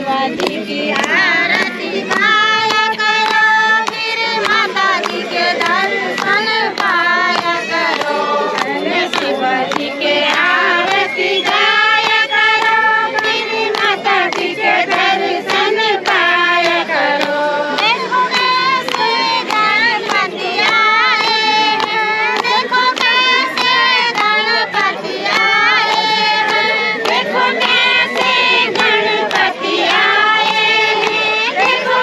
शिवाजी की आरती गाया करो, फिर माता जी के दर्शन पाया करो। शिवाजी के आरती गाया करो, फिर माता जी के दर्शन पाया करो। देखो कैसे गणपति आए हैं, देखो कैसे गणपति आए हैं, देखो कैसे गणपति आए हैं, देखो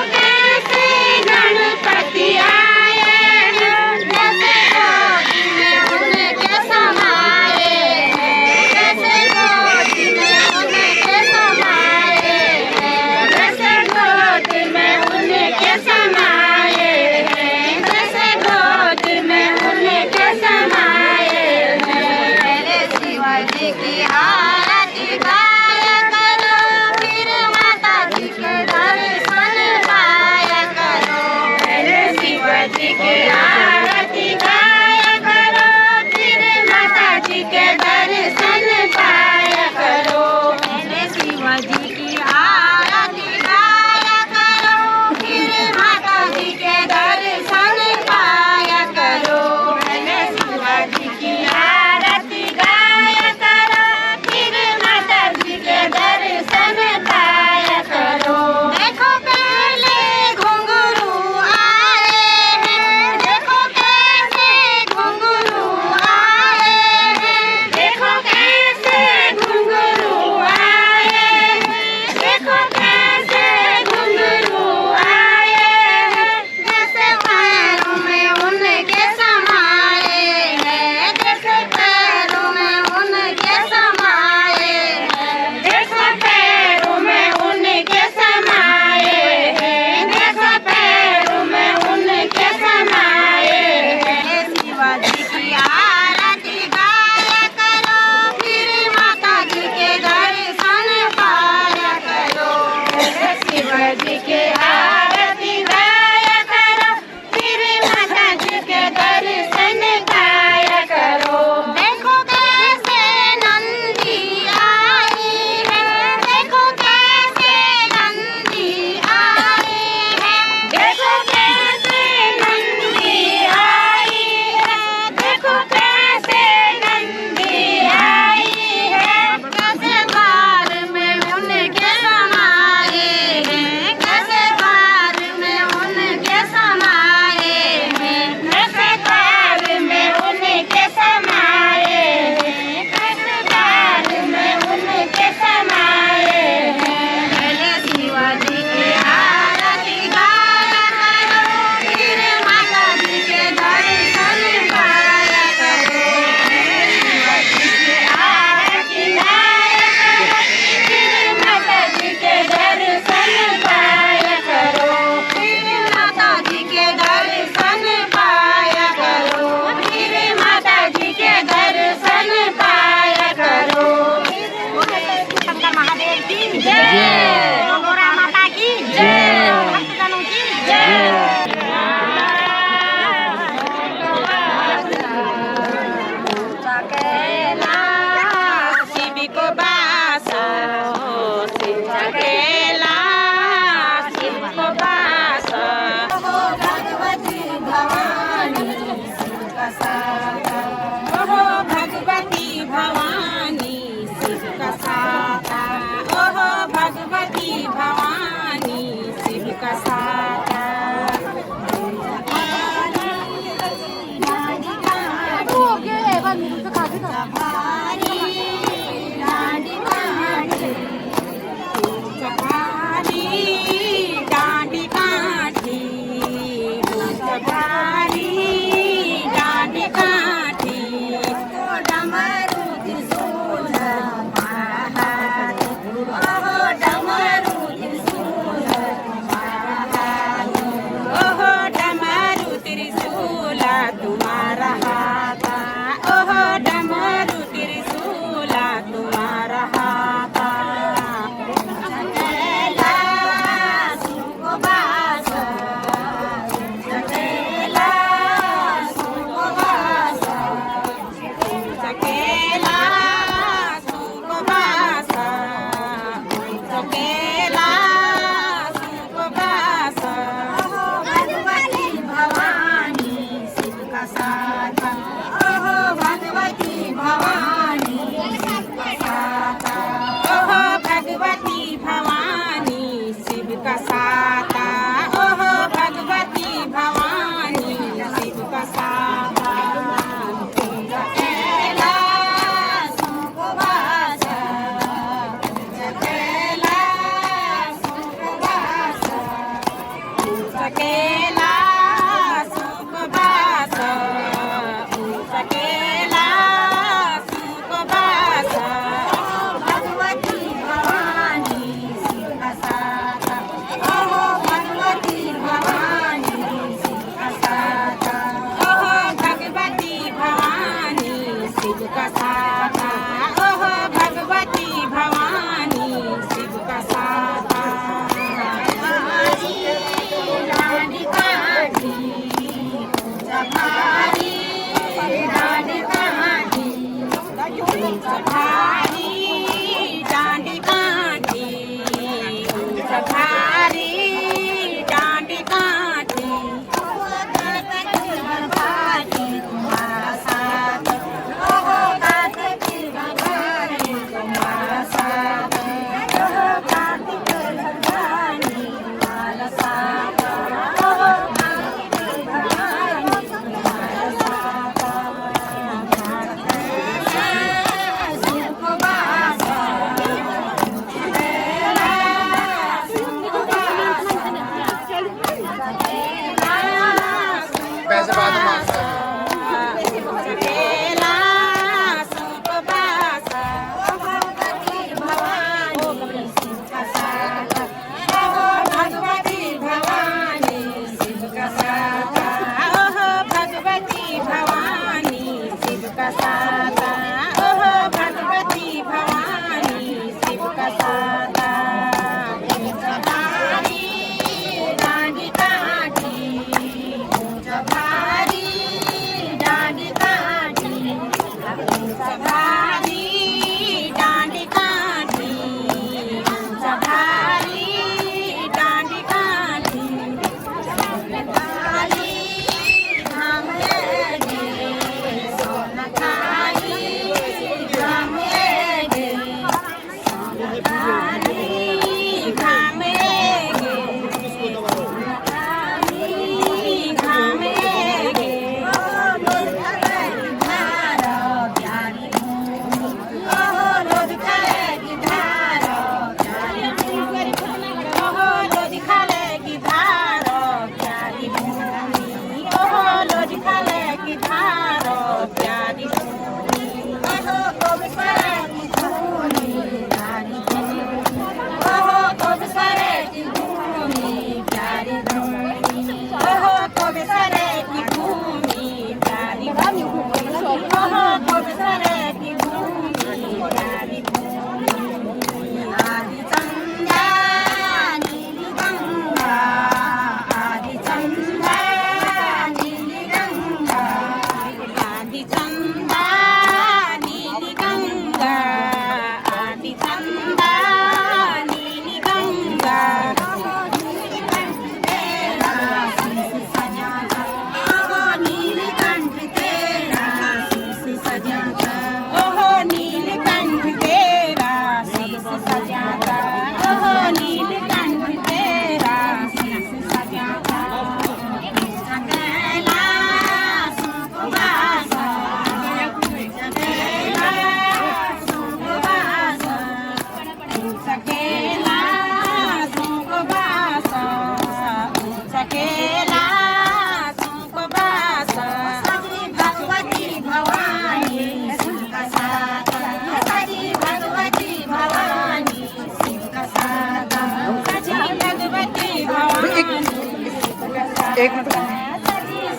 एक मिनट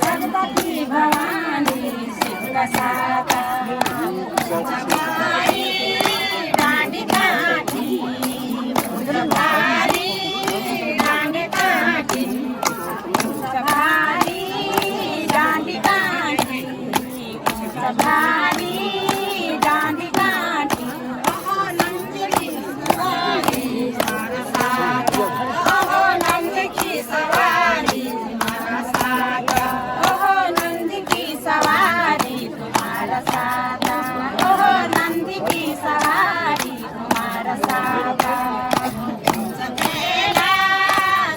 सरस्वती भवानी शिव का साता डांडी काठी सवारी डांडी काठी सवारी डांडी काठी सवारी डांडी काठी ओहो नंद की सवारी हमारा साथ ओहो नंद की सवारी हमारा साथ ओहो नंद की सवारी तुम्हारा साथ ओहो नंद की सवारी तुम्हारा साथ जगेला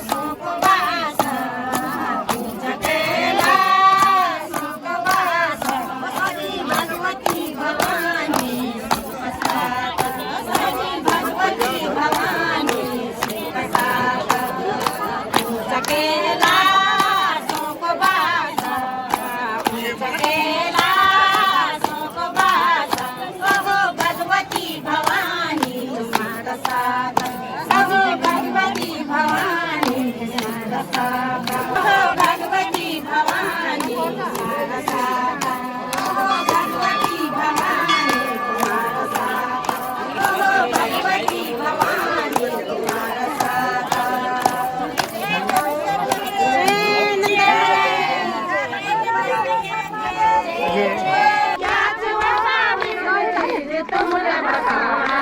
सुखवास जगेला सुखवास हरि भगवती भवानी शिवसात हरि भगवती भवानी शिवसात जगेला सुखवास जगेला सुखवास ओहो भगवती भवानी तुम्हारा साथ ओहो भगवती भवानी तुम्हारा साथ ओहो भगवती भवानी तुम्हारा साथ ओहो भगवती भवानी तुम्हारा साथ ओहो भगवती भवानी तुम्हारा साथ तुमने बताना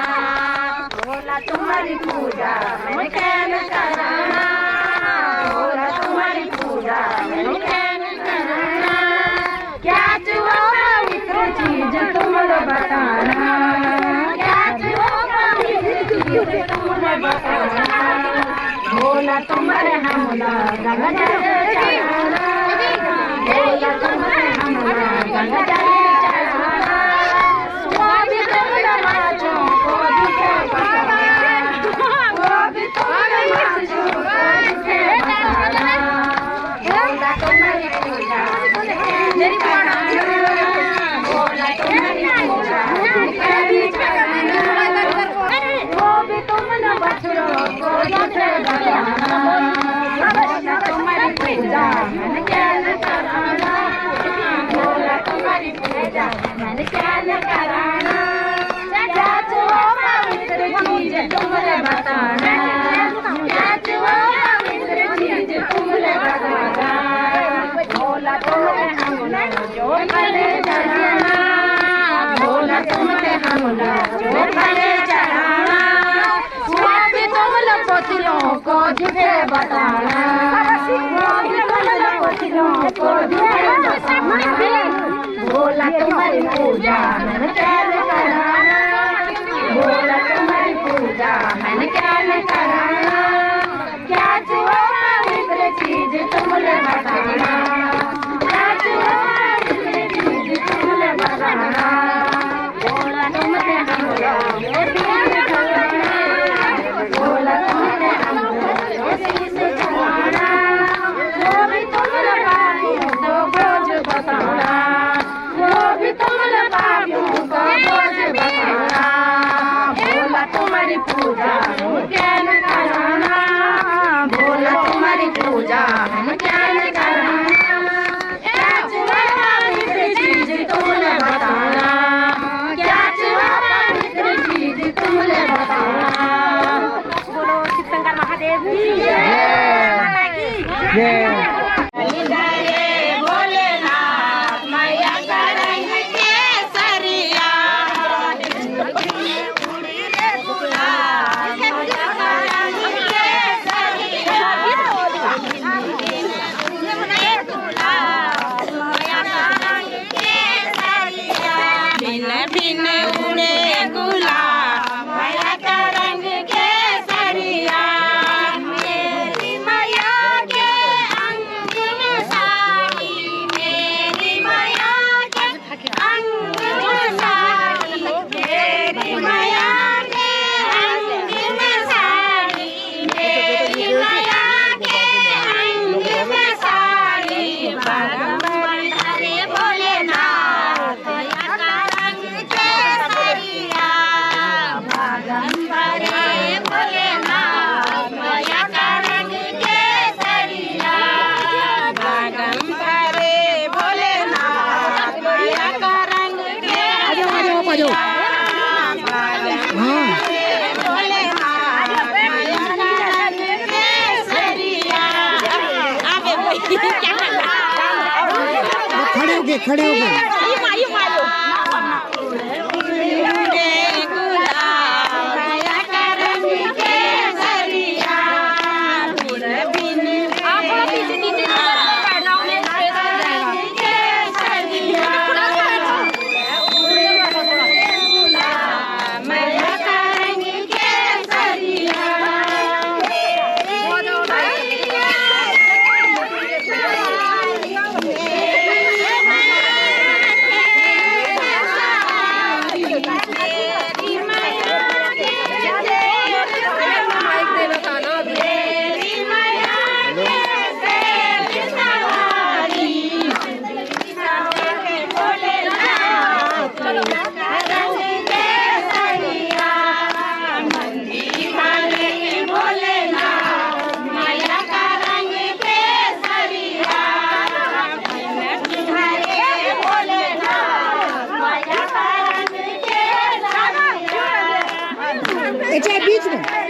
बोला तुम्हारी पूजा मैंने कैन कराना बोला तुम्हारी पूजा मैंने कैन कराना क्या जुआ पवित्र चीज तुमने बताना क्या जुआ पवित्र चीज तुमने बताना बोला तुम्हारे हमला गंगा जल चढ़ाना बोला तुम्हारे हमला गंगा जल चढ़ाना स्वामी तुमने माचों को दिखे बताना स्वामी तुमने माचों को दिखे बताना बोला तुम्हारी पूजा मेरी प्राणा बोला तुम्हारी पूजा मेरी प्राणा वो भी तुमने बच्चों को दिखे बताना बोला तुम्हारी पूजा मैंने क्या न कराना बोला तुम्हारी पूजा मैंने क्या न कराना क्या जुआ पवित्र चीज तुमने बताना क्या जुआ पवित्र चीज तुमने बताना बोला तुमने हमला जो भले चढ़ाना बोला तुमने हमला जो भले चढ़ाना स्वामी तुमने पोतियों को झूठे बताना स्वामी तुमने पोतियों को झूठे बताना बोला तुम्हारी पूजा मैंने क्या न कराना बोला तुम्हारी पूजा मैंने क्या न कराना क्या जुआ पवित्र चीज तुमने बताना क्या जुआ पवित्र चीज तुमने बताना बोला तुमने हमला बोला तुमने हमला से चढ़ाना वो भी तुमने पापियों को बोझ बताना वो भी तुमने पापियों को बोझ बताना बोला तुम्हारी पूजा हम क्या न कराना बोला तुम्हारी पूजा हम क्या न कराना क्या जुआ पवित्र चीज तुमने बताना क्या जुआ पवित्र चीज तुमने बताना बोलो शिवशंकर महादेव की जय जय भोलेनाथ मैया करंग केसरिया उड़ी रे गुलाब मैया करंग केसरिया खड़े हो गए बीच में